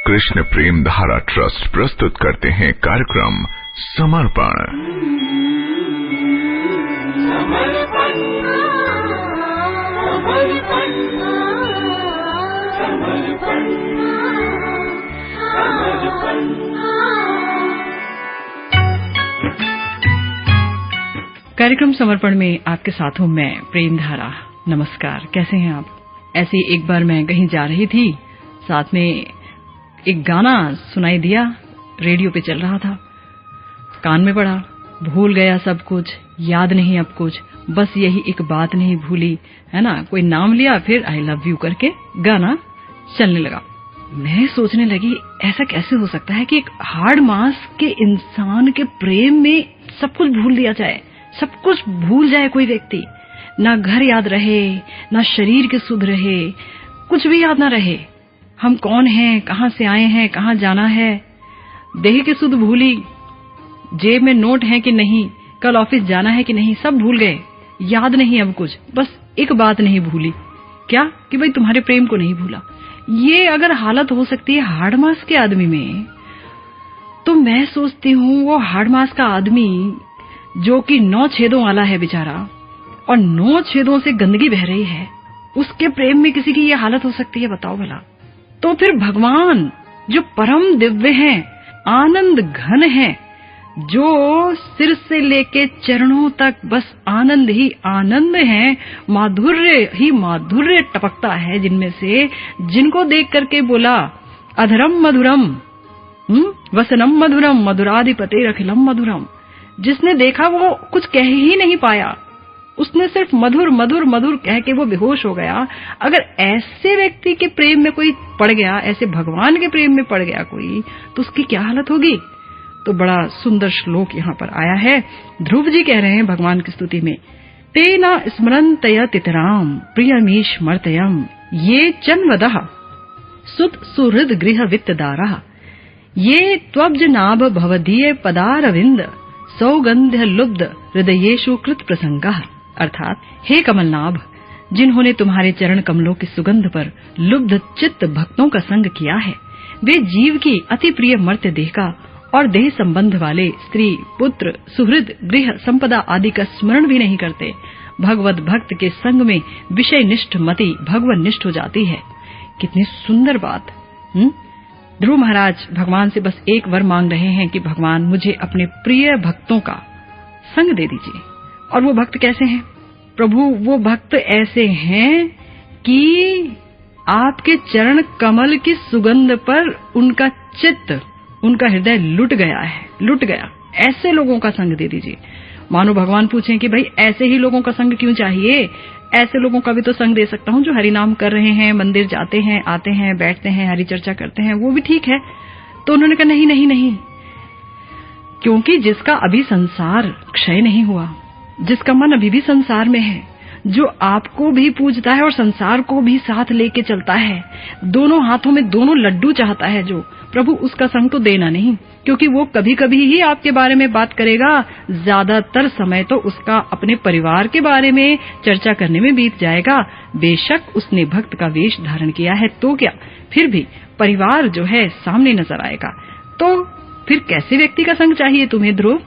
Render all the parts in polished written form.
कृष्ण प्रेम धारा ट्रस्ट प्रस्तुत करते हैं कार्यक्रम समर्पण। कार्यक्रम समर्पण में आपके साथ हूं मैं प्रेम धारा। नमस्कार, कैसे हैं आप? ऐसे एक बार मैं कहीं जा रही थी, साथ में एक गाना सुनाई दिया, रेडियो पे चल रहा था, कान में पड़ा, भूल गया सब कुछ, याद नहीं अब कुछ, बस यही एक बात नहीं भूली, है ना। कोई नाम लिया, फिर आई लव यू करके गाना चलने लगा। मैं सोचने लगी, ऐसा कैसे हो सकता है कि एक हार्ड मास के इंसान के प्रेम में सब कुछ भूल दिया जाए, सब कुछ भूल जाए कोई व्यक्ति, ना घर याद रहे, ना शरीर के सुध रहे, कुछ भी याद ना रहे। हम कौन हैं, कहां से आए हैं, कहां जाना है, देह के सुध भूली, जेब में नोट है कि नहीं, कल ऑफिस जाना है कि नहीं, सब भूल गए, याद नहीं अब कुछ, बस एक बात नहीं भूली, क्या कि भाई तुम्हारे प्रेम को नहीं भूला। ये अगर हालत हो सकती है हार्ड मास के आदमी में, तो मैं सोचती हूँ वो हार्ड मास का आदमी जो कि 9 छेदों वाला है बेचारा, और 9 छेदों से गंदगी बह रही है, उसके प्रेम में किसी की ये हालत हो सकती है, बताओ भला। तो फिर भगवान जो परम दिव्य हैं, आनंद घन हैं, जो सिर से लेके चरणों तक बस आनंद ही आनंद है, माधुर्य ही माधुर्य टपकता है जिनमें से, जिनको देख करके बोला अधरम मधुरम वसनम मधुरम मधुराधिपते अखिलम मधुरम। जिसने देखा वो कुछ कह ही नहीं पाया, उसने सिर्फ मधुर मधुर मधुर कह के वो बेहोश हो गया। अगर ऐसे व्यक्ति के प्रेम में कोई पड़ गया, ऐसे भगवान के प्रेम में पड़ गया कोई, तो उसकी क्या हालत होगी। तो बड़ा सुंदर श्लोक यहाँ पर आया है। ध्रुव जी कह रहे हैं भगवान की स्तुति में, तेना स्मरन्तय तितराम प्रियमीश मर्तयम ये चन्वदः सुत सुहृद गृह वित्तदारः ये त्वब्ज नाभ भवदीय पदारविंद सौगंध्य लुब्ध हृदयेषु कृत प्रसंगः। अर्थात हे कमलनाभ, जिन्होंने तुम्हारे चरण कमलों की सुगंध पर लुब्ध चित्त भक्तों का संग किया है, वे जीव की अति प्रिय मर्त्य देह का और देह संबंध वाले स्त्री पुत्र सुहृद गृह संपदा आदि का स्मरण भी नहीं करते। भगवत भक्त के संग में विषय निष्ठ मति भगवन निष्ठ हो जाती है। कितनी सुंदर बात। ध्रुव महाराज भगवान से बस एक वर मांग रहे हैं कि भगवान मुझे अपने प्रिय भक्तों का संग दे दीजिए। और वो भक्त कैसे हैं प्रभु? वो भक्त ऐसे हैं कि आपके चरण कमल की सुगंध पर उनका चित्त, उनका हृदय लुट गया है, लुट गया। ऐसे लोगों का संग दे दीजिए। मानो भगवान पूछें कि भाई ऐसे ही लोगों का संग क्यों चाहिए, ऐसे लोगों का भी तो संग दे सकता हूँ जो हरि नाम कर रहे हैं, मंदिर जाते हैं, आते हैं, बैठते हैं, हरि चर्चा करते हैं, वो भी ठीक है। तो उन्होंने कहा नहीं नहीं नहीं, क्योंकि जिसका अभी संसार क्षय नहीं हुआ, जिसका मन अभी भी संसार में है, जो आपको भी पूजता है और संसार को भी साथ लेके चलता है, दोनों हाथों में दोनों लड्डू चाहता है, जो प्रभु उसका संग तो देना नहीं, क्योंकि वो कभी कभी ही आपके बारे में बात करेगा, ज्यादातर समय तो उसका अपने परिवार के बारे में चर्चा करने में बीत जाएगा। बेशक उसने भक्त का वेश धारण किया है तो क्या, फिर भी परिवार जो है सामने नजर आएगा। तो फिर कैसे व्यक्ति का संग चाहिए तुम्हें ध्रुव?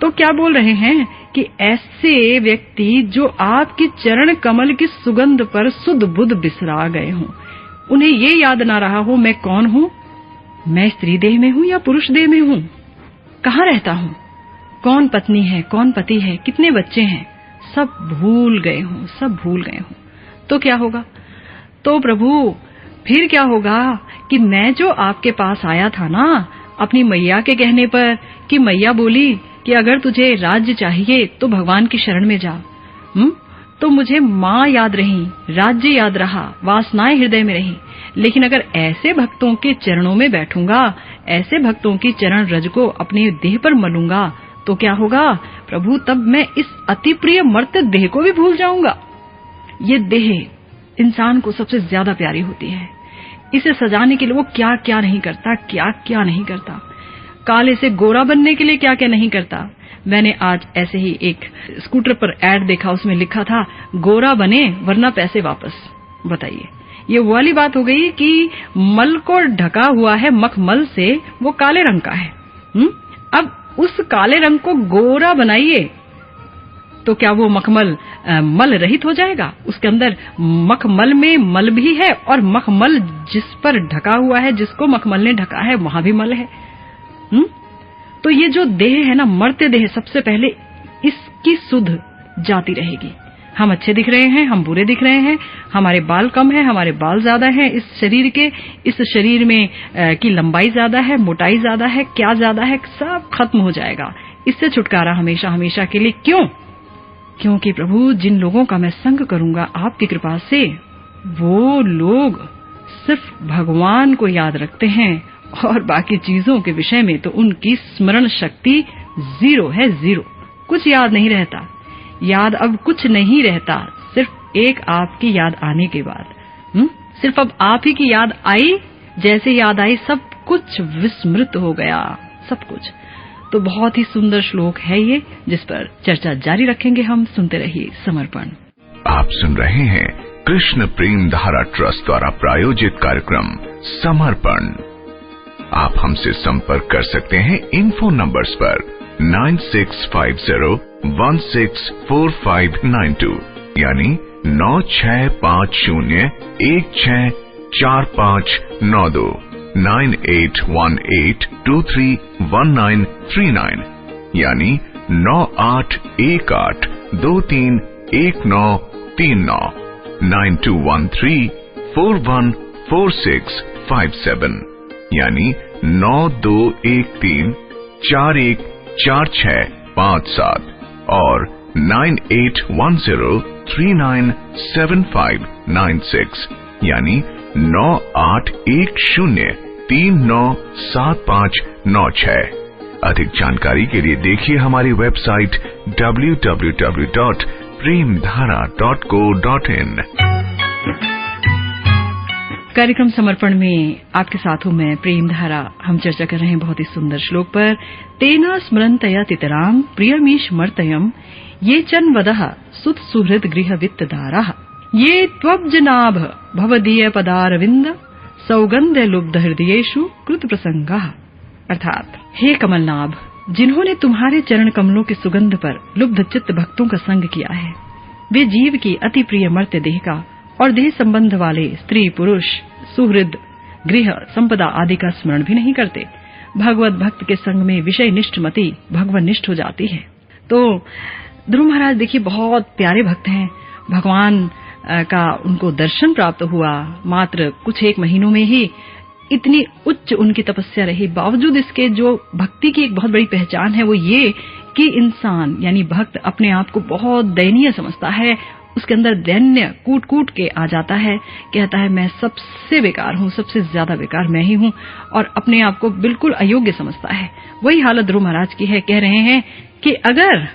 तो क्या बोल रहे हैं कि ऐसे व्यक्ति जो आपके चरण कमल की सुगंध पर सुध बुध बिसरा गए हों, उन्हें ये याद ना रहा हो मैं कौन हूँ, मैं स्त्री देह में हूँ या पुरुष देह में हूँ, कहाँ रहता हूँ, कौन पत्नी है, कौन पति है, कितने बच्चे हैं, सब भूल गए हों, सब भूल गए हों। तो क्या होगा? तो प्रभु फिर क्या होगा कि मैं जो आपके पास आया था ना अपनी मैया के कहने पर, कि मैया बोली कि अगर तुझे राज्य चाहिए तो भगवान की शरण में जा, तो मुझे माँ याद रही, राज्य याद रहा, वासनाएं हृदय में रही। लेकिन अगर ऐसे भक्तों के चरणों में बैठूंगा, ऐसे भक्तों की चरण रज को अपने देह पर मलूंगा, तो क्या होगा प्रभु? तब मैं इस अति प्रिय मर्त्य देह को भी भूल जाऊंगा। ये देह इंसान को सबसे ज्यादा प्यारी होती है। इसे सजाने के लिए वो क्या क्या नहीं करता, क्या क्या नहीं करता, काले से गोरा बनने के लिए क्या क्या नहीं करता। मैंने आज ऐसे ही एक स्कूटर पर एड देखा, उसमें लिखा था गोरा बने वरना पैसे वापस। बताइए ये वो वाली बात हो गई कि मल को ढका हुआ है मखमल से, वो काले रंग का है। अब उस काले रंग को गोरा बनाइए तो क्या वो मखमल मल रहित हो जाएगा? उसके अंदर मखमल में मल भी है और मखमल जिस पर ढका हुआ है, जिसको मखमल ने ढका है, वहां भी मल है। तो ये जो देह है ना, मर्त्य देह, सबसे पहले इसकी सुध जाती रहेगी। हम अच्छे दिख रहे हैं, हम बुरे दिख रहे हैं, हमारे बाल कम है, हमारे बाल ज्यादा हैं, इस शरीर में की लंबाई ज्यादा है, मोटाई ज्यादा है, क्या ज्यादा है, सब खत्म हो जाएगा। इससे छुटकारा हमेशा हमेशा के लिए। क्यों? क्योंकि प्रभु, जिन लोगों का मैं संग करूंगा आपकी कृपा से, वो लोग सिर्फ भगवान को याद रखते हैं और बाकी चीजों के विषय में तो उनकी स्मरण शक्ति 0 है, 0। कुछ याद नहीं रहता। याद अब कुछ नहीं रहता, सिर्फ एक आपकी याद आने के बाद। सिर्फ अब आप ही की याद आई, जैसे याद आई सब कुछ विस्मृत हो गया, सब कुछ। तो बहुत ही सुंदर श्लोक है ये, जिस पर चर्चा जारी रखेंगे हम। सुनते रहिए समर्पण। आप सुन रहे हैं कृष्ण प्रेम धारा ट्रस्ट द्वारा प्रायोजित कार्यक्रम समर्पण। आप हमसे संपर्क कर सकते हैं इन्फो नंबर्स पर 9650164592 यानी 9650164592 9818231939 यानी 9818231939 9213414657 यानी 9213414657 और 9810397596 यानी 9810397596। अधिक जानकारी के लिए देखिए हमारी वेबसाइट www.premdhara.co.in। कार्यक्रम समर्पण में आपके साथ हूं मैं प्रेम धारा। हम चर्चा कर रहे हैं बहुत ही सुंदर श्लोक पर। तेना स्मरन्तया तितराम प्रियमीश मर्तयम ये चन वदः सुत सुहृद गृह वित्तदारः ये त्वब्जनाभ भवदीय पदारविंद सौगंध्य लुब्ध हृदयेषु कृत प्रसंगः। अर्थात, हे कमलनाभ, जिन्होंने तुम्हारे चरण कमलों की सुगंध पर लुब्ध चित्त भक्तों का संग किया है, वे जीव की अति प्रिय मर्त्य देह का और देह संबंध वाले स्त्री पुरुष सुहृद गृह संपदा आदि का स्मरण भी नहीं करते। भगवत भक्त के संग में विषय निष्ठ मति भगवान निष्ठ हो जाती है। तो ध्रुव महाराज देखिए बहुत प्यारे भक्त हैं। भगवान का उनको दर्शन प्राप्त हुआ मात्र कुछ एक महीनों में ही। इतनी उच्च उनकी तपस्या रही, बावजूद इसके जो भक्ति की एक बहुत बड़ी पहचान है वो ये कि इंसान यानी भक्त अपने आप को बहुत दयनीय समझता है। उसके अंदर दैन्य कूट कूट के आ जाता है, कहता है मैं सबसे बेकार हूँ, सबसे ज्यादा बेकार मैं ही हूँ, और अपने आप को बिल्कुल अयोग्य समझता है। वही हालत ध्रुव महाराज की है। कह रहे हैं कि अगर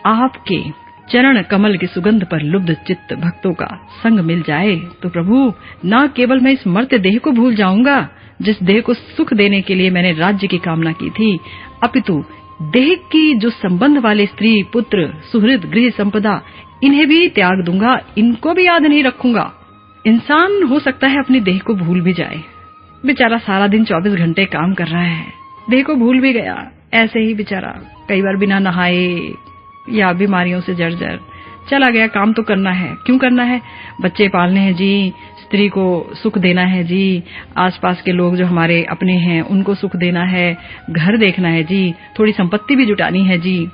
आपके चरण कमल की सुगंध पर लुब्ध चित्त भक्तों का संग मिल जाए तो प्रभु, न केवल मैं इस मर्त्य देह को भूल जाऊंगा जिस देह को सुख देने के लिए मैंने राज्य की कामना की थी, अपितु देह की जो संबंध वाले स्त्री पुत्र सुहृद गृह संपदा, इन्हें भी त्याग दूंगा, इनको भी याद नहीं रखूंगा। इंसान हो सकता है अपनी देह को भूल भी जाए। बेचारा सारा दिन 24 घंटे काम कर रहा है, देह को भूल भी गया। ऐसे ही बेचारा कई बार बिना नहाए या बीमारियों से जर्जर चला गया। काम तो करना है, क्यों करना है? बच्चे पालने हैं जी, स्त्री को सुख देना है जी, आसपास के लोग जो हमारे अपने हैं उनको सुख देना है, घर देखना है जी, थोड़ी संपत्ति भी जुटानी है जी।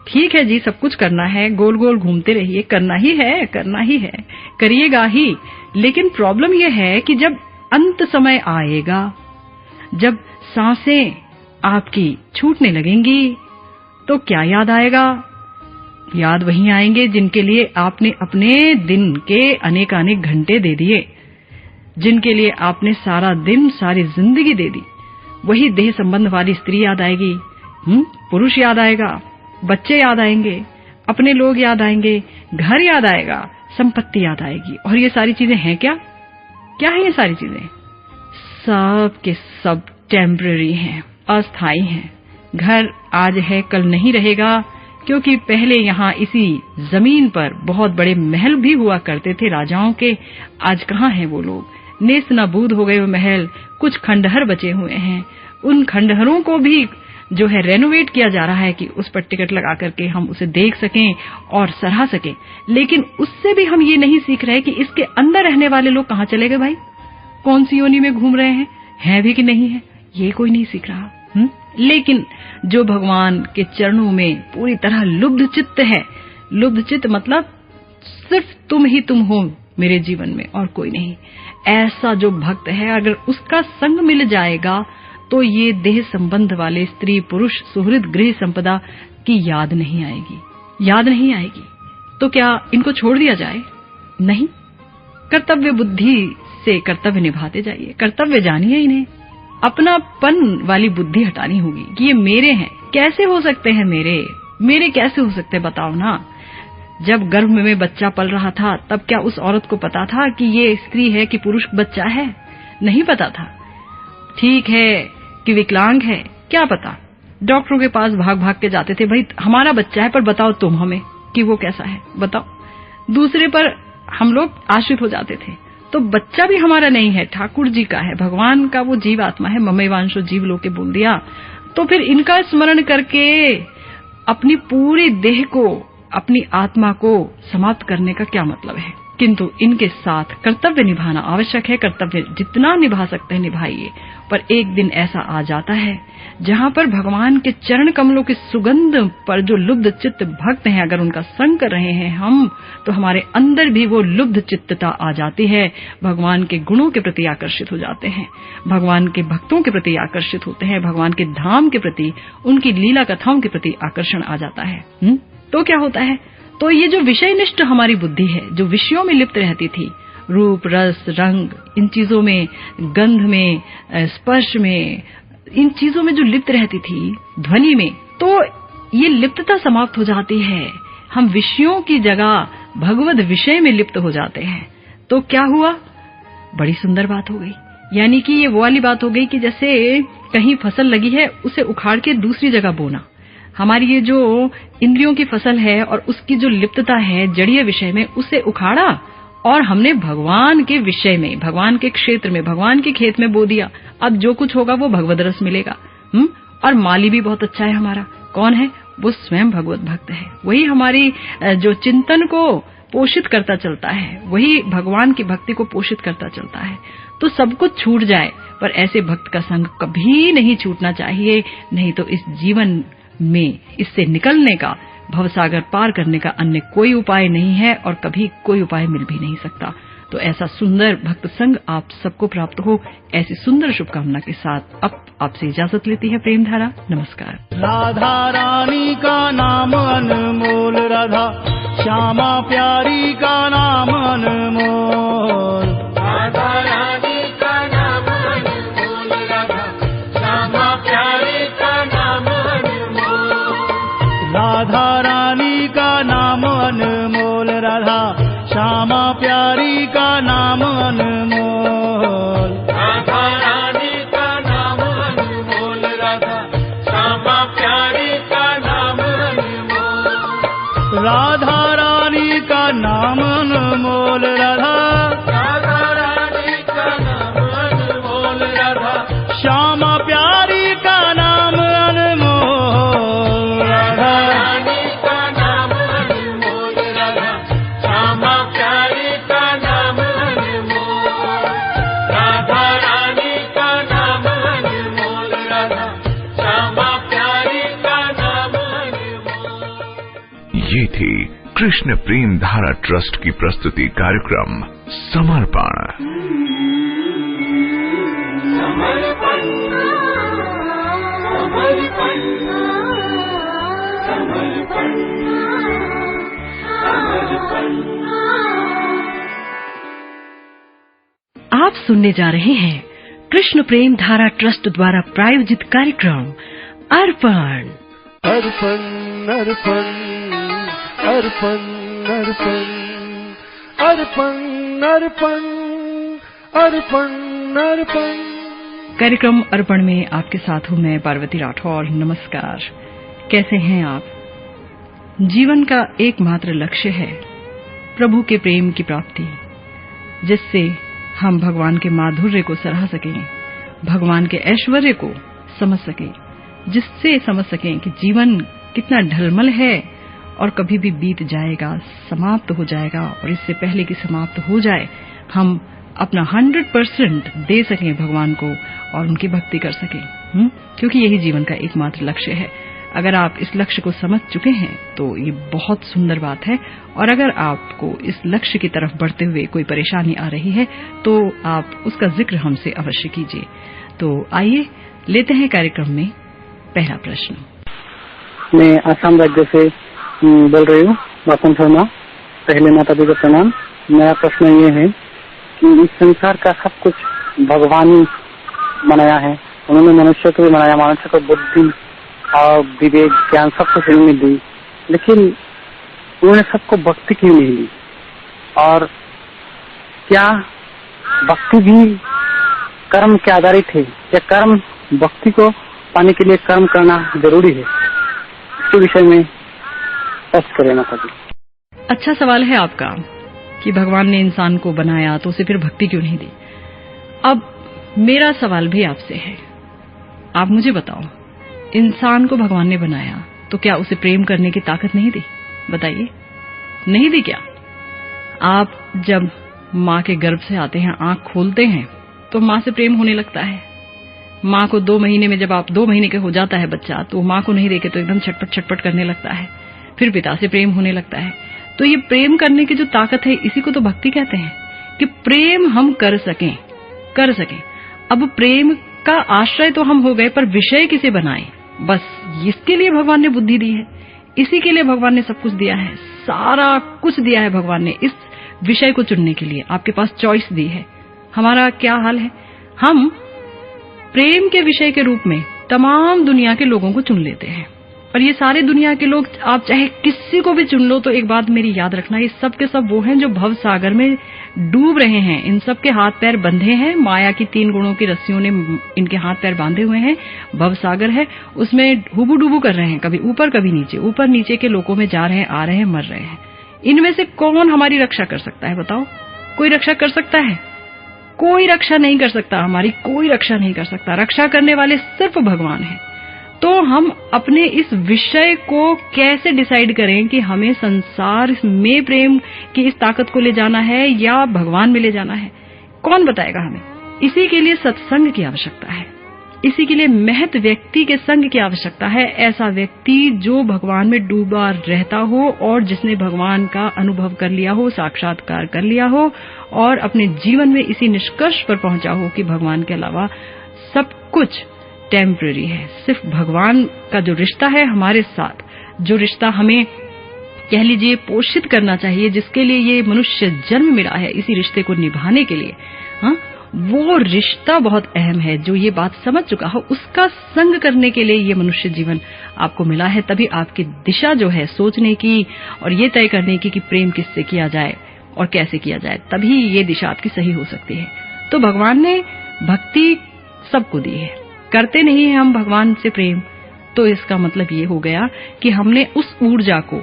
ठीक है जी, सब कुछ करना है, गोल गोल घूमते रहिए, करना ही है, करना ही है, करिएगा ही। लेकिन प्रॉब्लम यह है कि जब अंत समय आएगा, जब सांसें आपकी छूटने लगेंगी, तो क्या याद आएगा? याद वही आएंगे जिनके लिए आपने अपने दिन के अनेकानेक घंटे दे दिए, जिनके लिए आपने सारा दिन सारी जिंदगी दे दी। वही देह संबंध वाली स्त्री याद आएगी, पुरुष याद आएगा, बच्चे याद आएंगे, अपने लोग याद आएंगे, घर याद आएगा, संपत्ति याद आएगी। और ये सारी चीजें हैं क्या? क्या है ये सारी चीजें? सब के सब टेम्पररी हैं, अस्थायी हैं। घर आज है कल नहीं रहेगा, क्योंकि पहले यहाँ इसी जमीन पर बहुत बड़े महल भी हुआ करते थे राजाओं के। आज कहाँ हैं वो लोग, नेस्त नाबूद हो गए वो महल, कुछ खंडहर बचे हुए हैं। उन खंडहरों को भी जो है रेनोवेट किया जा रहा है कि उस पर टिकट लगा करके हम उसे देख सकें और सराह सकें। लेकिन उससे भी हम ये नहीं सीख रहे कि इसके अंदर रहने वाले लोग कहाँ चले गए भाई, कौन सी योनि में घूम रहे हैं भी कि नहीं है, ये कोई नहीं सीख रहा। लेकिन जो भगवान के चरणों में पूरी तरह लुब्ध चित्त है, लुब्ध चित्त मतलब सिर्फ तुम ही तुम हो मेरे जीवन में और कोई नहीं, ऐसा जो भक्त है अगर उसका संग मिल जाएगा तो ये देह संबंध वाले स्त्री पुरुष सुहृद गृह संपदा की याद नहीं आएगी। तो क्या इनको छोड़ दिया जाए? नहीं, कर्तव्य बुद्धि से कर्तव्य निभाते जाइए, कर्तव्य जानिए इन्हें। अपनापन वाली बुद्धि हटानी होगी कि ये मेरे हैं, कैसे हो सकते हैं मेरे कैसे हो सकते हैं बताओ ना। जब गर्भ में बच्चा पल रहा था तब क्या उस औरत को पता था कि ये स्त्री है कि पुरुष बच्चा है? नहीं पता था। ठीक है कि विकलांग है, क्या पता। डॉक्टरों के पास भाग भाग के जाते थे, भाई हमारा बच्चा है पर बताओ तुम हमें कि वो कैसा है, बताओ। दूसरे पर हम लोग आश्रित हो जाते थे। तो बच्चा भी हमारा नहीं है, ठाकुर जी का है, भगवान का वो जीव आत्मा है। ममैवांशो जीव लोके बोल दिया, तो फिर इनका स्मरण करके अपनी पूरी देह को, अपनी आत्मा को समाप्त करने का क्या मतलब है। किंतु इनके साथ कर्तव्य निभाना आवश्यक है। कर्तव्य जितना निभा सकते हैं निभाइए, पर एक दिन ऐसा आ जाता है जहाँ पर भगवान के चरण कमलों की सुगंध पर जो लुब्ध चित्त भक्त हैं, अगर उनका संग कर रहे हैं हम, तो हमारे अंदर भी वो लुब्ध चित्तता आ जाती है। भगवान के गुणों के प्रति आकर्षित हो जाते हैं, भगवान के भक्तों के प्रति आकर्षित होते हैं, भगवान के धाम के प्रति, उनकी लीला कथाओं के प्रति आकर्षण आ जाता है। तो क्या होता है, तो ये जो विषयनिष्ठ हमारी बुद्धि है, जो विषयों में लिप्त रहती थी, रूप रस रंग, इन चीजों में, गंध में, स्पर्श में, इन चीजों में जो लिप्त रहती थी, ध्वनि में, तो ये लिप्तता समाप्त हो जाती है। हम विषयों की जगह भगवद विषय में लिप्त हो जाते हैं। तो क्या हुआ, बड़ी सुंदर बात हो गई। यानी कि ये वो वाली बात हो गई कि जैसे कहीं फसल लगी है, उसे उखाड़ के दूसरी जगह बोना। हमारी ये जो इंद्रियों की फसल है और उसकी जो लिप्तता है जड़ीय विषय में, उसे उखाड़ा और हमने भगवान के विषय में, भगवान के क्षेत्र में, भगवान के खेत में बो दिया। अब जो कुछ होगा वो भगवद रस मिलेगा। और माली भी बहुत अच्छा है हमारा। कौन है वो? स्वयं भगवत भक्त है। वही हमारी जो चिंतन को पोषित करता चलता है, वही भगवान की भक्ति को पोषित करता चलता है। तो सब कुछ छूट जाए, पर ऐसे भक्त का संग कभी नहीं छूटना चाहिए। नहीं तो इस जीवन में इससे निकलने का, भवसागर पार करने का अन्य कोई उपाय नहीं है और कभी कोई उपाय मिल भी नहीं सकता। तो ऐसा सुंदर भक्त संग आप सबको प्राप्त हो, ऐसी सुंदर शुभकामना के साथ अब आपसे इजाजत लेती है प्रेम धारा। नमस्कार। राधा रानी का नाम अनमोल, राधा श्यामा प्यारी का नाम अनमोल, राधा रानी का नाम अनमोल, राधा श्यामा प्यारी का नाम अनमोल, राधा रानी का नाम अनमोल, राधा श्यामा प्यारी का नाम अनमोल, राधा रानी का नाम अनमोल, राधा श्यामा प्यारी का नाम अनमोल, राधा रानी का नाम अनमोल, राधा रानी का नाम अनमोल, राधा श्यामा प्यारी का नाम अनमोल, राधा रानी का नाम अनमोल, राधा श्यामा प्यारी का नाम अनमोल, राधा रानी का नाम अनमोल, राधा श्यामा प्यारी का नाम अनमोल। ये थी कृष्ण प्रेम धारा ट्रस्ट की प्रस्तुति कार्यक्रम समर्पण। आप सुनने जा रहे हैं कृष्ण प्रेम धारा ट्रस्ट द्वारा प्रायोजित कार्यक्रम अर्पण। अर्पण अर्पण अर्पण अर्पण अर्पण अर्पण अर्पण अर्पण। कार्यक्रम अर्पण में आपके साथ हूँ मैं पार्वती राठौर। नमस्कार, कैसे हैं आप? जीवन का एकमात्र लक्ष्य है प्रभु के प्रेम की प्राप्ति, जिससे हम भगवान के माधुर्य को सराह सकें, भगवान के ऐश्वर्य को समझ सकें, जिससे समझ सकें कि जीवन कितना ढलमल है और कभी भी बीत जाएगा, समाप्त हो जाएगा, और इससे पहले कि समाप्त हो जाए हम अपना 100% दे सकें भगवान को और उनकी भक्ति कर सकें, क्योंकि यही जीवन का एकमात्र लक्ष्य है। अगर आप इस लक्ष्य को समझ चुके हैं तो ये बहुत सुंदर बात है, और अगर आपको इस लक्ष्य की तरफ बढ़ते हुए कोई परेशानी आ रही है तो आप उसका जिक्र हमसे अवश्य कीजिए। तो आइए लेते हैं कार्यक्रम में पहला प्रश्न। मैं आसाम राज्य से बोल रही हूँ, वासम शर्मा। पहले माता जी का प्रणाम। मेरा प्रश्न ये है कि इस संसार का सब कुछ भगवान बनाया है, उन्होंने मनुष्य को भी बनाया, मनुष्य को बुद्धि और विवेक ज्ञान सब कुछ इनमें दी, लेकिन उन्होंने सबको भक्ति क्यों नहीं दी? और क्या भक्ति भी कर्म के आधारित है, या कर्म भक्ति को पाने के लिए कर्म करना जरूरी है? इसके विषय में स्पष्ट करें माता जी। अच्छा सवाल है आपका कि भगवान ने इंसान को बनाया तो उसे फिर भक्ति क्यों नहीं दी। अब मेरा सवाल भी आपसे है, आप मुझे बताओ, इंसान को भगवान ने बनाया तो क्या उसे प्रेम करने की ताकत नहीं दी? बताइए, नहीं दी क्या? आप जब माँ के गर्भ से आते हैं, आंख खोलते हैं तो माँ से प्रेम होने लगता है। माँ को 2 महीने में, जब आप 2 महीने के हो जाता है बच्चा, तो माँ को नहीं देखे तो एकदम छटपट छटपट करने लगता है। फिर पिता से प्रेम होने लगता है। तो ये प्रेम करने की जो ताकत है, इसी को तो भक्ति कहते हैं, कि प्रेम हम कर सकें। अब प्रेम का आश्रय तो हम हो गए, पर विषय किसे बनाएं? बस इसके लिए भगवान ने बुद्धि दी है, इसी के लिए भगवान ने सब कुछ दिया है, सारा कुछ दिया है भगवान ने इस विषय को चुनने के लिए। आपके पास चॉइस दी है। हमारा क्या हाल है? हम प्रेम के विषय के रूप में तमाम दुनिया के लोगों को चुन लेते हैं, और ये सारे दुनिया के लोग, आप चाहे किसी को भी चुन लो, तो एक बात मेरी याद रखना, ये सब के सब वो हैं जो भव सागर में डूब रहे हैं। इन सब के हाथ पैर बंधे हैं, माया की 3 गुणों की रस्सियों ने इनके हाथ पैर बांधे हुए हैं। भव सागर है, उसमें हुबू डुबू कर रहे हैं, कभी ऊपर कभी नीचे, ऊपर नीचे के लोकों में जा रहे हैं, आ रहे हैं, मर रहे हैं। इनमें से कौन हमारी रक्षा कर सकता है? बताओ, कोई रक्षा कर सकता है? कोई रक्षा नहीं कर सकता, हमारी कोई रक्षा नहीं कर सकता। रक्षा करने वाले सिर्फ भगवान हैं। तो हम अपने इस विषय को कैसे डिसाइड करें कि हमें संसार में प्रेम की इस ताकत को ले जाना है या भगवान में ले जाना है? कौन बताएगा हमें? इसी के लिए सत्संग की आवश्यकता है, इसी के लिए महत व्यक्ति के संग की आवश्यकता है। ऐसा व्यक्ति जो भगवान में डूबा रहता हो और जिसने भगवान का अनुभव कर लिया हो, साक्षात्कार कर लिया हो, और अपने जीवन में इसी निष्कर्ष पर पहुंचा हो कि भगवान के अलावा सब कुछ टेम्पररी है। सिर्फ भगवान का जो रिश्ता है हमारे साथ, जो रिश्ता हमें कह लीजिए पोषित करना चाहिए, जिसके लिए ये मनुष्य जन्म मिला है, इसी रिश्ते को निभाने के लिए, वो रिश्ता बहुत अहम है। जो ये बात समझ चुका हो, उसका संग करने के लिए ये मनुष्य जीवन आपको मिला है। तभी आपकी दिशा जो है सोचने की और ये तय करने की कि प्रेम किससे किया जाए और कैसे किया जाए, तभी ये दिशा आपकी सही हो सकती है। तो भगवान ने भक्ति सबको दी है। करते नहीं है हम भगवान से प्रेम, तो इसका मतलब ये हो गया कि हमने उस ऊर्जा को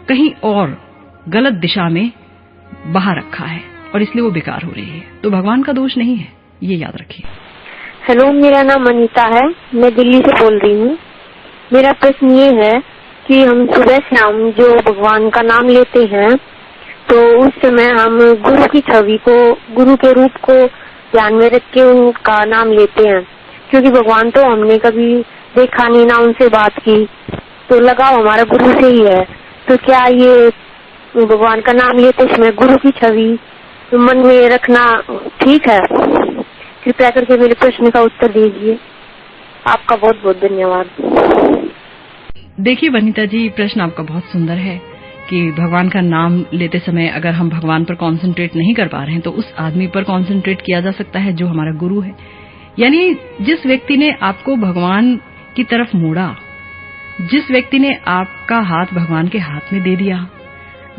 कहीं और गलत दिशा में बहा रखा है और इसलिए वो बेकार हो रही है। तो भगवान का दोष नहीं है, ये याद रखिए। हेलो, मेरा नाम अनीता है, मैं दिल्ली से बोल रही हूँ। मेरा प्रश्न ये है कि हम सुबह शाम जो भगवान का नाम लेते हैं, तो उस समय हम गुरु की छवि को, गुरु के रूप को ध्यान में रख के उनका नाम लेते हैं, क्योंकि भगवान तो हमने कभी देखा नहीं, ना उनसे बात की, तो लगाव हमारा गुरु से ही है। तो क्या ये भगवान का नाम लेते समय गुरु की छवि मन में रखना ठीक है? कृपया करके मेरे प्रश्न का उत्तर दीजिए। आपका बहुत बहुत धन्यवाद। देखिए वनिता जी, प्रश्न आपका बहुत सुंदर है कि भगवान का नाम लेते समय अगर हम भगवान पर कॉन्सेंट्रेट नहीं कर पा रहे हैं तो उस आदमी पर कॉन्सेंट्रेट किया जा सकता है जो हमारा गुरु है। यानी जिस व्यक्ति ने आपको भगवान की तरफ मोड़ा, जिस व्यक्ति ने आपका हाथ भगवान के हाथ में दे दिया,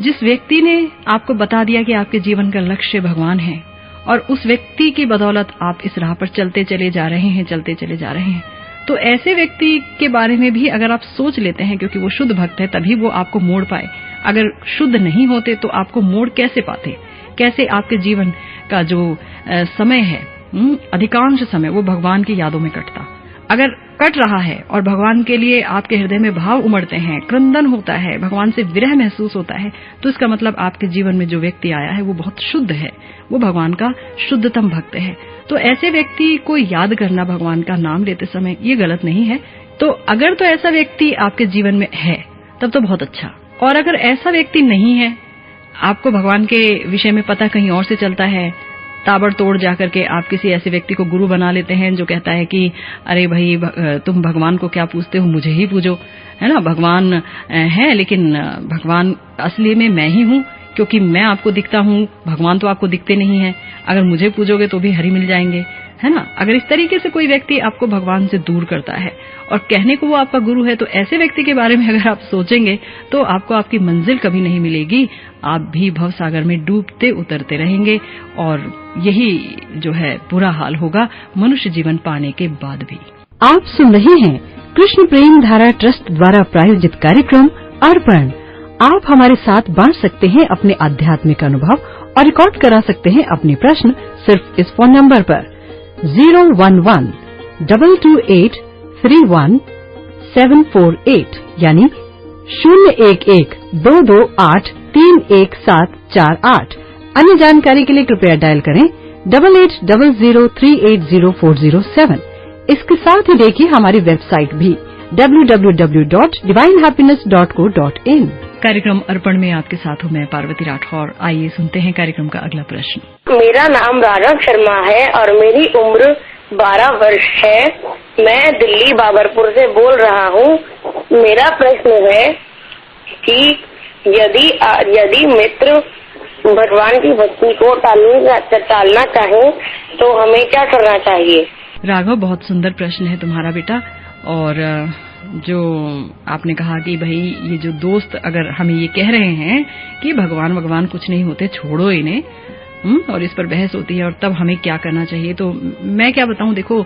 जिस व्यक्ति ने आपको बता दिया कि आपके जीवन का लक्ष्य भगवान है, और उस व्यक्ति की बदौलत आप इस राह पर चलते चले जा रहे हैं, तो ऐसे व्यक्ति के बारे में भी अगर आप सोच लेते हैं, क्योंकि वो शुद्ध भक्त है तभी वो आपको मोड़ पाए। अगर शुद्ध नहीं होते तो आपको मोड़ कैसे पाते? कैसे आपके जीवन का जो समय है, अधिकांश समय वो भगवान की यादों में कटता? अगर कट रहा है और भगवान के लिए आपके हृदय में भाव उमड़ते हैं, क्रंदन होता है, भगवान से विरह महसूस होता है, तो इसका मतलब आपके जीवन में जो व्यक्ति आया है वो बहुत शुद्ध है, वो भगवान का शुद्धतम भक्त है। तो ऐसे व्यक्ति को याद करना भगवान का नाम लेते समय ये गलत नहीं है। तो अगर तो ऐसा व्यक्ति आपके जीवन में है तब तो बहुत अच्छा, और अगर ऐसा व्यक्ति नहीं है, आपको भगवान के विषय में पता कहीं और से चलता है, ताबड़तोड़ जाकर के आप किसी ऐसे व्यक्ति को गुरु बना लेते हैं जो कहता है कि अरे भाई तुम भगवान को क्या पूछते हो, मुझे ही पूजो, है ना, भगवान है लेकिन भगवान असली में मैं ही हूँ, क्योंकि मैं आपको दिखता हूँ, भगवान तो आपको दिखते नहीं है, अगर मुझे पूजोगे तो भी हरि मिल जाएंगे, है ना। अगर इस तरीके से कोई व्यक्ति आपको भगवान से दूर करता है और कहने को वो आपका गुरु है, तो ऐसे व्यक्ति के बारे में अगर आप सोचेंगे तो आपको आपकी मंजिल कभी नहीं मिलेगी, आप भी भवसागर में डूबते उतरते रहेंगे, और यही जो है बुरा हाल होगा मनुष्य जीवन पाने के बाद भी। आप सुन रहे हैं कृष्ण प्रेम धारा ट्रस्ट द्वारा प्रायोजित कार्यक्रम अर्पण। आप हमारे साथ बांट सकते हैं अपने आध्यात्मिक अनुभव और रिकॉर्ड करा सकते हैं अपने प्रश्न सिर्फ इस फोन नंबर पर 011-228-31748 यानी 011-228-31748। अन्य जानकारी के लिए कृपया डायल करें 8800380407। इसके साथ ही देखिए हमारी वेबसाइट भी www.divinehappiness.co.in। कार्यक्रम अर्पण में आपके साथ हूँ मैं पार्वती राठौर। आइए सुनते हैं कार्यक्रम का अगला प्रश्न। मेरा नाम राघव शर्मा है और मेरी उम्र 12 वर्ष है। मैं दिल्ली बाबरपुर से बोल रहा हूँ। मेरा प्रश्न है कि यदि मित्र भगवान की भक्ति को टालना चाहे तो हमें क्या करना चाहिए? राघव, बहुत सुंदर प्रश्न है तुम्हारा बेटा। और जो आपने कहा कि भाई ये जो दोस्त अगर हमें ये कह रहे हैं कि भगवान कुछ नहीं होते, छोड़ो इन्हें, और इस पर बहस होती है और तब हमें क्या करना चाहिए, तो मैं क्या बताऊं। देखो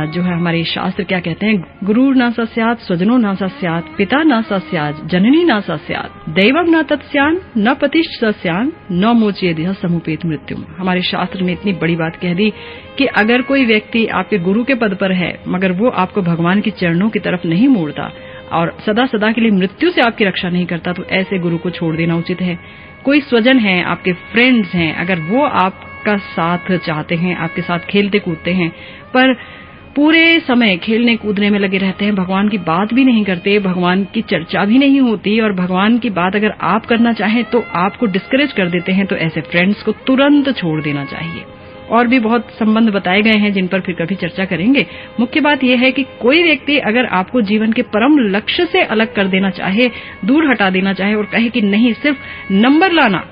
जो है हमारे शास्त्र क्या कहते हैं, गुरु न सस्यात् स्वजनो न सस्यात् पिता न सस्यात् जननी न सस्यात् दैवम न तत्स्यान् न पतिश्च सस्यान् न मोचयेदिह समुपेत मृत्युम। हमारे शास्त्र ने इतनी बड़ी बात कह दी कि अगर कोई व्यक्ति आपके गुरु के पद पर है मगर वो आपको भगवान के चरणों की तरफ नहीं मोड़ता और सदा सदा के लिए मृत्यु से आपकी रक्षा नहीं करता, तो ऐसे गुरु को छोड़ देना उचित है। कोई स्वजन है, आपके फ्रेंड्स हैं, अगर वो आपका साथ चाहते हैं, आपके साथ खेलते कूदते हैं, पर पूरे समय खेलने कूदने में लगे रहते हैं, भगवान की बात भी नहीं करते, भगवान की चर्चा भी नहीं होती, और भगवान की बात अगर आप करना चाहें तो आपको डिस्करेज कर देते हैं, तो ऐसे फ्रेंड्स को तुरंत छोड़ देना चाहिए। और भी बहुत संबंध बताए गए हैं जिन पर फिर कभी चर्चा करेंगे। मुख्य बात यह है कि कोई व्यक्ति अगर आपको जीवन के परम लक्ष्य से अलग कर देना चाहे, दूर हटा देना चाहे और कहे कि नहीं सिर्फ नंबर लाना,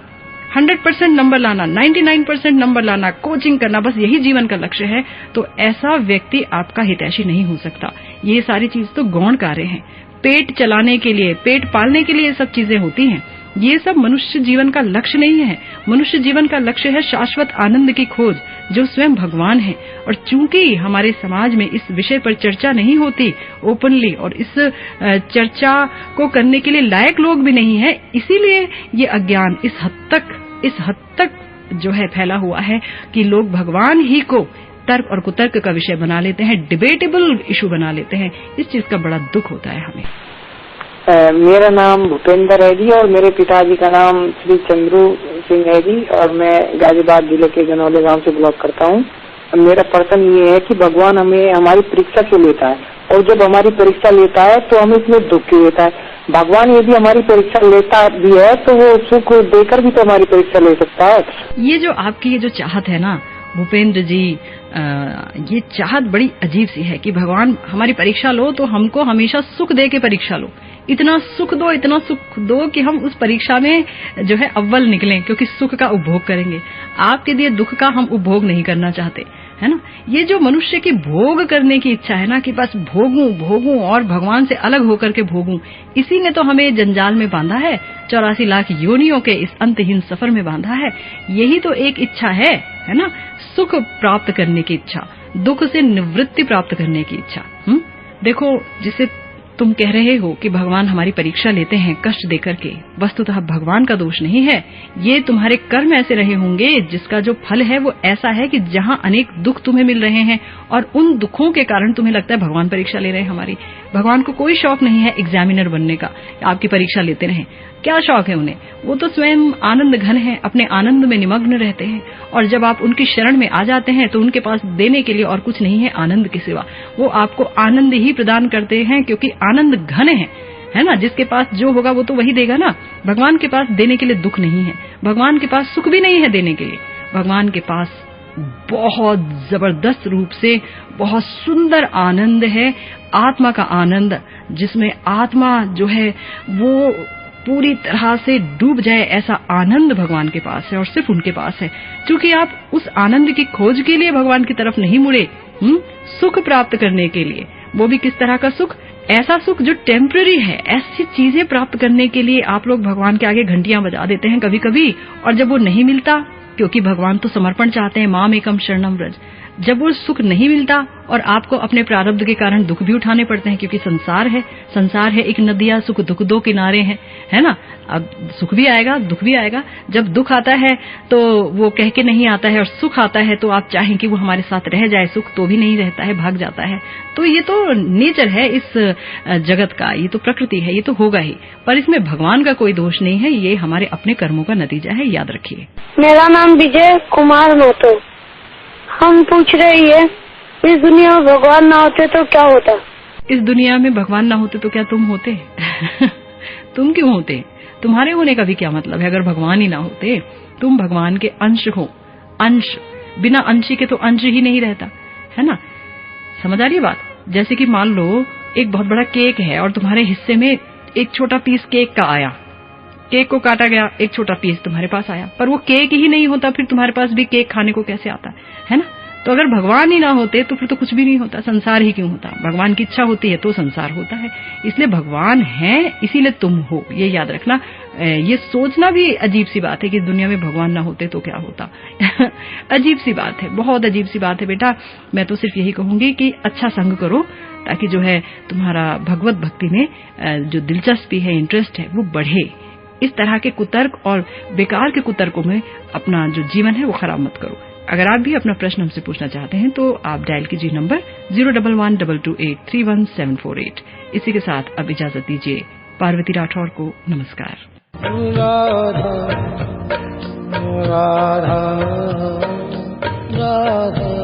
100% नंबर लाना, 99% नंबर लाना, कोचिंग करना, बस यही जीवन का लक्ष्य है, तो ऐसा व्यक्ति आपका हितैषी नहीं हो सकता। ये सारी चीज तो गौण कार्य हैं। पेट चलाने के लिए, पेट पालने के लिए ये सब चीजें होती हैं। ये सब मनुष्य जीवन का लक्ष्य नहीं है। मनुष्य जीवन का लक्ष्य है शाश्वत आनंद की खोज, जो स्वयं भगवान है। और चूंकि हमारे समाज में इस विषय पर चर्चा नहीं होती ओपनली, और इस चर्चा को करने के लिए लायक लोग भी नहीं है, इसीलिए ये अज्ञान इस हद तक जो है फैला हुआ है कि लोग भगवान ही को तर्क और कुतर्क का विषय बना लेते हैं, डिबेटेबल इशू बना लेते हैं। इस चीज का बड़ा दुख होता है हमें। मेरा नाम भूपेंद्र है जी और मेरे पिताजी का नाम श्री चंद्रू सिंह है जी, और मैं गाजियाबाद जिले के जनौले गांव से ब्लॉग करता हूं। मेरा प्रश्न ये है कि भगवान हमें हमारी परीक्षा क्यों लेता है, और जब हमारी परीक्षा लेता है तो हमें इसमें दुख क्यों लेता है? भगवान यदि हमारी परीक्षा लेता भी है तो वो सुख देकर भी तो हमारी परीक्षा ले सकता है। ये जो आपकी ये जो चाहत है ना भूपेंद्र जी, ये चाहत बड़ी अजीब सी है कि भगवान हमारी परीक्षा लो तो हमको हमेशा सुख दे के परीक्षा लो, इतना सुख दो कि हम उस परीक्षा में जो है अव्वल निकलें, क्योंकि सुख का उपभोग करेंगे। आपके दिए दुख का हम उपभोग नहीं करना चाहते, है ना। ये जो मनुष्य की भोग करने की इच्छा है ना, कि बस भोगूं और भगवान से अलग होकर के भोगूं, इसी ने तो हमें जंजाल में बांधा है, 84 लाख योनियों के इस अंतहीन सफर में बांधा है। यही तो एक इच्छा है ना, सुख प्राप्त करने की इच्छा, दुख से निवृत्ति प्राप्त करने की इच्छा। देखो, जिसे तुम कह रहे हो कि भगवान हमारी परीक्षा लेते हैं कष्ट देकर के, वस्तुतः भगवान का दोष नहीं है। ये तुम्हारे कर्म ऐसे रहे होंगे जिसका जो फल है वो ऐसा है कि जहां अनेक दुख तुम्हें मिल रहे हैं और उन दुखों के कारण तुम्हें लगता है भगवान परीक्षा ले रहे हैं हमारी। भगवान को कोई शौक नहीं है एग्जामिनर बनने का, आपकी परीक्षा लेते रहें। क्या शौक है उन्हें? वो तो स्वयं आनंद घन है, अपने आनंद में निमग्न रहते हैं। और जब आप उनकी शरण में आ जाते हैं तो उनके पास देने के लिए और कुछ नहीं है आनंद के सिवा। वो आपको आनंद ही प्रदान करते हैं क्योंकि आनंद घन है ना। जिसके पास जो होगा वो तो वही देगा ना। भगवान के पास देने के लिए दुख नहीं है, भगवान के पास सुख भी नहीं है देने के लिए। भगवान के पास बहुत जबरदस्त रूप से बहुत सुंदर आनंद है, आत्मा का आनंद, जिसमें आत्मा जो है वो पूरी तरह से डूब जाए, ऐसा आनंद भगवान के पास है और सिर्फ उनके पास है। क्योंकि आप उस आनंद की खोज के लिए भगवान की तरफ नहीं मुड़े, सुख प्राप्त करने के लिए। वो भी किस तरह का सुख? ऐसा सुख जो टेम्पररी है। ऐसी चीजें प्राप्त करने के लिए आप लोग भगवान के आगे घंटियां बजा देते हैं कभी कभी, और जब वो नहीं मिलता, क्योंकि भगवान तो समर्पण चाहते हैं, माम एकम शरणम व्रज। जब वो सुख नहीं मिलता और आपको अपने प्रारब्ध के कारण दुख भी उठाने पड़ते हैं, क्योंकि संसार है एक नदिया, सुख दुख दो किनारे हैं, है ना। अब सुख भी आएगा दुख भी आएगा। जब दुख आता है तो वो कह के नहीं आता है, और सुख आता है तो आप चाहें कि वो हमारे साथ रह जाए, सुख तो भी नहीं रहता है, भाग जाता है। तो ये तो नेचर है इस जगत का, ये तो प्रकृति है, ये तो होगा ही। पर इसमें भगवान का कोई दोष नहीं है, ये हमारे अपने कर्मों का नतीजा है, याद रखिए। मेरा नाम विजय कुमार महतो। हम पूछ रही है, इस दुनिया में भगवान ना होते तो क्या होता? इस दुनिया में भगवान ना होते तो क्या तुम होते? तुम क्यों होते? तुम्हारे होने का भी क्या मतलब है? अगर भगवान ही ना होते, तुम भगवान के अंश हो। अंश, बिना अंशी के तो अंश ही नहीं रहता, है ना। समझ आ रही है बात? जैसे कि मान लो एक बहुत बड़ा केक है और तुम्हारे हिस्से में एक छोटा पीस केक का आया, केक को काटा गया, एक छोटा पीस तुम्हारे पास आया, पर वो केक ही नहीं होता, फिर तुम्हारे पास भी केक खाने को कैसे आता है ना। तो अगर भगवान ही ना होते तो फिर तो कुछ भी नहीं होता, संसार ही क्यों होता। भगवान की इच्छा होती है तो संसार होता है, इसलिए भगवान है, इसीलिए तुम हो, ये याद रखना। ये सोचना भी अजीब सी बात है कि दुनिया में भगवान ना होते तो क्या होता। अजीब सी बात है, बहुत अजीब सी बात है बेटा। मैं तो सिर्फ यही कहूंगी कि अच्छा संग करो, ताकि जो है तुम्हारा भगवत भक्ति में जो दिलचस्पी है, इंटरेस्ट है, वो बढ़े। इस तरह के कुतर्क और बेकार के कुतर्कों में अपना जो जीवन है वो खराब मत करो। अगर आप भी अपना प्रश्न हमसे पूछना चाहते हैं तो आप डायल कीजिए नंबर 01122831748। इसी के साथ अब इजाजत दीजिए। पार्वती राठौर को नमस्कार। राधा राधा राधा